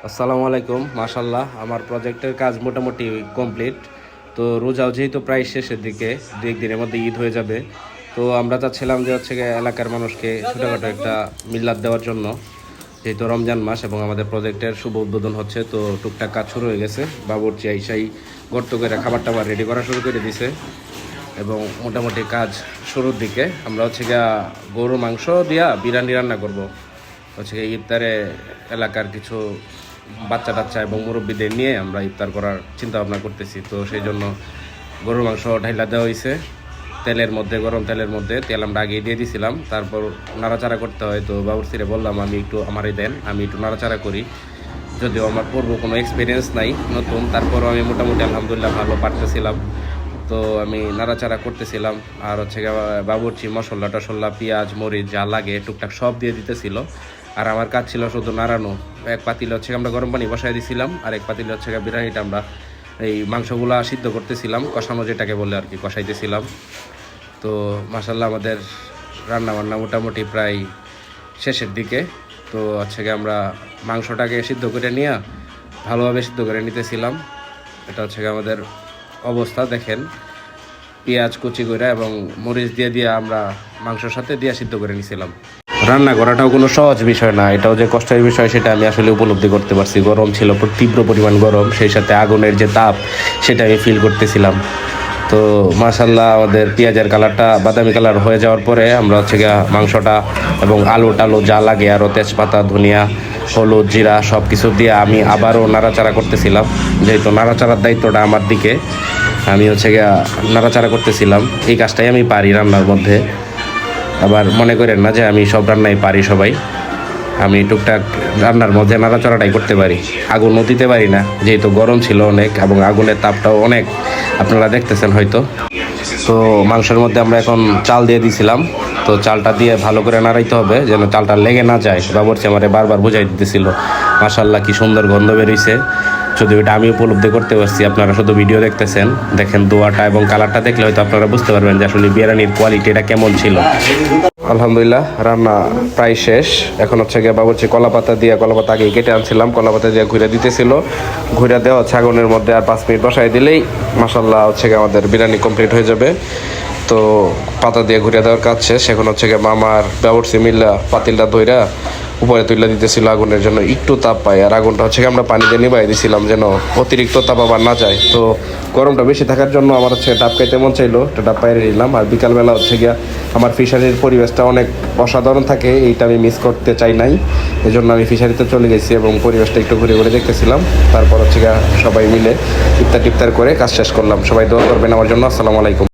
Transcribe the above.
আসসালামু আলাইকুম। মাশাল্লাহ, আমার প্রজেক্টের কাজ মোটামুটি কমপ্লিট। তো রোজাও যেহেতু প্রায় শেষের দিকে, দু একদিনের মধ্যে ঈদ হয়ে যাবে। তো আমরা চাচ্ছিলাম যে হচ্ছে গিয়ে এলাকার মানুষকে ছোটোখাটো একটা মিলাদ দেওয়ার জন্য, যেহেতু রমজান মাস এবং আমাদের প্রজেক্টের শুভ উদ্বোধন হচ্ছে। তো টুকটাক কাজ শুরু হয়ে গেছে, বাবুর্চি আইসাই গর্ত করে খাবার টাবার রেডি করা শুরু করে দিছে এবং মোটামুটি কাজ শুরুর দিকে। আমরা হচ্ছে গিয়া গরুর মাংস দিয়া বিরিয়ানি রান্না করব। হচ্ছে গিয়ে ইফতারে এলাকার কিছু বাচ্চা টাচ্চা এবং মুরব্বীদের নিয়ে আমরা ইফতার করার চিন্তা ভাবনা করতেছি। তো সেই জন্য গরুর মাংস ঢাইলা দেওয়া হয়েছে তেলের মধ্যে, গরম তেলের মধ্যে। তেল আমরা আগে দিয়ে দিয়েছিলাম, তারপর নাড়াচাড়া করতে হয়। তো বাবুর্চিরে বললাম আমি একটু আমারই দেন, আমি একটু নাড়াচাড়া করি। যদিও আমার পূর্ব কোনো এক্সপিরিয়েন্স নাই, নতুন, তারপরও আমি মোটামুটি আলহামদুলিল্লাহ ভালো পারতেছিলাম। তো আমি নাড়াচাড়া করতেছিলাম। আর হচ্ছে বাবুর্চি মশলা টশলা পেঁয়াজ মরিচ যা লাগে টুকটাক সব দিয়ে দিতেছিল। আর আমার কাজ ছিল শুধু নাড়ানো। এক পাতিলে হচ্ছে আমরা গরম পানি বসাই দিয়েছিলাম, আর এক পাতিলে হচ্ছে বিরিয়ানিটা আমরা এই মাংসগুলা সিদ্ধ করতেছিলাম, কষানো যেটাকে বলে আর কি, কষাইতেছিলাম। তো মাশাল্লাহ আমাদের রান্না বান্না মোটামুটি প্রায় শেষের দিকে। তো হচ্ছে আমরা মাংসটাকে সিদ্ধ করে নিয়ে ভালোভাবে সিদ্ধ করে নিতেছিলাম। এটা হচ্ছে আমাদের অবস্থা দেখেন, পেঁয়াজ কুচি করে এবং মরিচ দিয়ে দিয়ে আমরা মাংসর সাথে দিয়ে সিদ্ধ করে নিয়েছিলাম। রান্না করাটাও কোনো সহজ বিষয় না, এটাও যে কষ্টের বিষয় সেটা আমি আসলে উপলব্ধি করতে পারছি। গরম ছিল, তীব্র পরিমাণ গরম, সেই সাথে আগুনের যে তাপ সেটা আমি ফিল করতেছিলাম। তো মাশাল্লাহ আমাদের পেঁয়াজের কালারটা বাদামি কালার হয়ে যাওয়ার পরে আমরা হচ্ছে গিয়ে মাংসটা এবং আলু টালু যা লাগে, আরও তেজপাতা ধনিয়া হলুদ জিরা সব কিছু দিয়ে আমি আবারও নাড়াচাড়া করতেছিলাম। যেহেতু নাড়াচাড়ার দায়িত্বটা আমার দিকে, আমি হচ্ছে গিয়ে নাড়াচাড়া করতেছিলাম। এই কাজটাই আমি পারি রান্নার মধ্যে। আবার মনে করেন না যে আমি সব রান্নাই পারি সবাই, আমি টুকটাক রান্নার মধ্যে নাড়াচাড়াটাই করতে পারি। আগুনও দিতে পারি না, যেহেতু গরম ছিল অনেক এবং আগুনের তাপটাও অনেক, আপনারা দেখতেছেন হয়তো। তো মাংসের মধ্যে আমরা এখন চাল দিয়ে দিয়েছিলাম। তো চালটা দিয়ে ভালো করে নাড়াইতে হবে যেন চালটা লেগে না যায়। বাবুর্চি আমারে বারবার বুঝাই দিতেছিল। মাশাল্লাহ কি সুন্দর গন্ধ বেরোইছে। যদিও এটা আমি উপলব্ধি করতে পারছি, আপনারা শুধু ভিডিও দেখতেছেন। দেখেন দোয়াটা এবং কালারটা দেখলে হয়তো আপনারা বুঝতে পারবেন যে আসলে বিরিয়ানির কোয়ালিটিটা কেমন ছিল। আলহামদুলিল্লাহ রান্না প্রায় শেষ। এখন হচ্ছে গিয়ে বাবুর্চি কলাপাতা দিয়ে, কলাপাতা আগে কেটে আনছিলাম, কলাপাতা দিয়ে ঘুরে দিতেছিল। ঘুরে দেওয়া হচ্ছে আগুনের মধ্যে, আর 5 মিনিট বসাই দিলেই মাশাল্লাহ হচ্ছে গিয়ে আমাদের বিরিয়ানি কমপ্লিট হয়ে যাবে। তো পাতা দিয়ে ঘুরে দেওয়ার কাজ শেষ। এখন হচ্ছে গিয়ে মামার বাবুর্চি মিল্লা পাতিলটা ধইরা উপরে তুলে দিতেছিল আগুনের জন্য একটু তাপ পায়। আর আগুনটা হচ্ছে আমরা পানি দিয়ে নিবাই দিয়েছিলাম যেন অতিরিক্ত তাপ আবার না যায়। তো গরমটা বেশি থাকার জন্য আমার হচ্ছে ডাব খাইতে মন চাইলো, একটা ডাব পাইরে নিলাম। আর বিকালবেলা হচ্ছে গিয়া আমার ফিশারির পরিবেশটা অনেক অসাধারণ থাকে, এইটা আমি মিস করতে চাই নাই। এই জন্য আমি ফিশারিতে চলে গেছি এবং পরিবেশটা একটু ঘুরে ঘুরে দেখতেছিলাম। তারপর হচ্ছে গিয়া সবাই মিলে ইফতার টিফতার করে কাজ শেষ করলাম। সবাই দোয়া করবেন আমার জন্য। আসসালামু আলাইকুম।